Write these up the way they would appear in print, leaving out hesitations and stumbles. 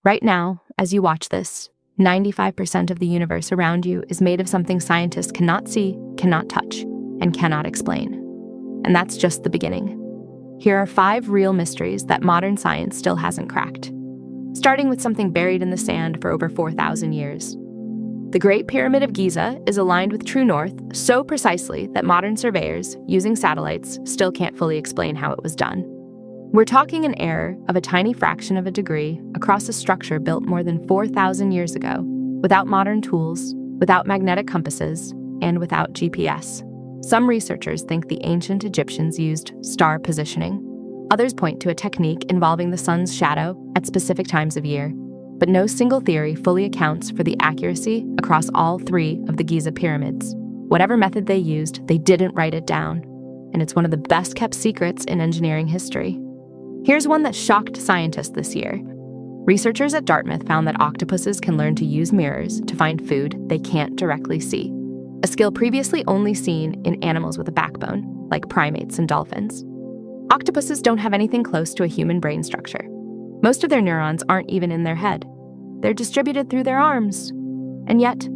Right now, as you watch this, 95% of the universe around you is made of something scientists cannot see, cannot touch, and cannot explain. And that's just the beginning. Here are 5 real mysteries that modern science still hasn't cracked. Starting with something buried in the sand for over 4,000 years. The Great Pyramid of Giza is aligned with true north so precisely that modern surveyors, using satellites, still can't fully explain how it was done. We're talking an error of a tiny fraction of a degree across a structure built more than 4,000 years ago, without modern tools, without magnetic compasses, and without GPS. Some researchers think the ancient Egyptians used star positioning. Others point to a technique involving the sun's shadow at specific times of year. But no single theory fully accounts for the accuracy across all 3 of the Giza pyramids. Whatever method they used, they didn't write it down. And it's one of the best-kept secrets in engineering history. Here's one that shocked scientists this year. Researchers at Dartmouth found that octopuses can learn to use mirrors to find food they can't directly see, a skill previously only seen in animals with a backbone, like primates and dolphins. Octopuses don't have anything close to a human brain structure. Most of their neurons aren't even in their head. They're distributed through their arms. And yet,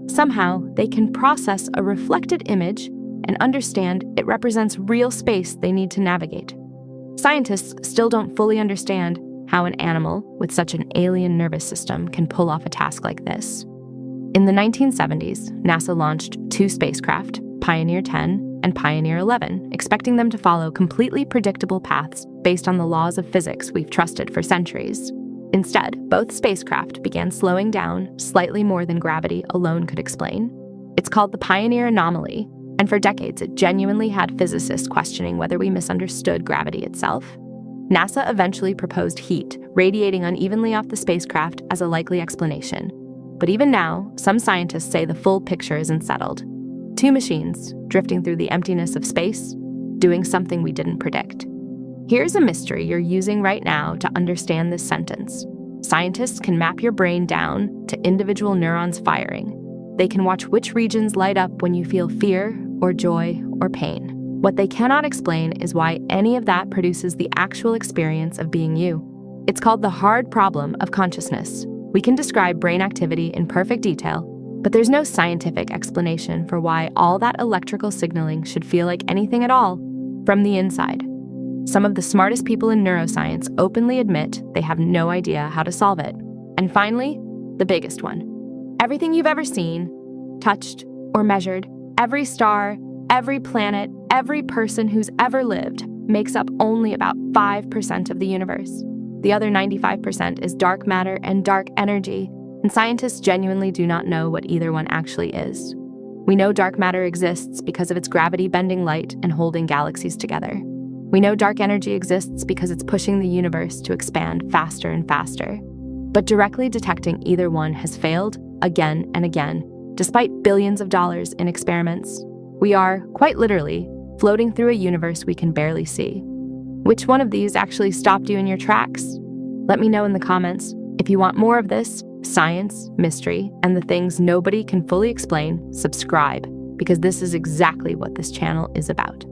somehow, they can process a reflected image and understand it represents real space they need to navigate. Scientists still don't fully understand how an animal with such an alien nervous system can pull off a task like this. In the 1970s, NASA launched 2 spacecraft, Pioneer 10 and Pioneer 11, expecting them to follow completely predictable paths based on the laws of physics we've trusted for centuries. Instead, both spacecraft began slowing down slightly more than gravity alone could explain. It's called the Pioneer anomaly, and for decades it genuinely had physicists questioning whether we misunderstood gravity itself. NASA eventually proposed heat radiating unevenly off the spacecraft as a likely explanation. But even now, some scientists say the full picture isn't settled. 2 machines drifting through the emptiness of space, doing something we didn't predict. Here's a mystery you're using right now to understand this sentence. Scientists can map your brain down to individual neurons firing. They can watch which regions light up when you feel fear or joy or pain. What they cannot explain is why any of that produces the actual experience of being you. It's called the hard problem of consciousness. We can describe brain activity in perfect detail, but there's no scientific explanation for why all that electrical signaling should feel like anything at all from the inside. Some of the smartest people in neuroscience openly admit they have no idea how to solve it. And finally, the biggest one. Everything you've ever seen, touched, or measured, every star, every planet, every person who's ever lived, makes up only about 5% of the universe. The other 95% is dark matter and dark energy, and scientists genuinely do not know what either one actually is. We know dark matter exists because of its gravity bending light and holding galaxies together. We know dark energy exists because it's pushing the universe to expand faster and faster. But directly detecting either one has failed again and again, despite billions of dollars in experiments. We are, quite literally, floating through a universe we can barely see. Which one of these actually stopped you in your tracks? Let me know in the comments. If you want more of this, science, mystery, and the things nobody can fully explain, subscribe, because this is exactly what this channel is about.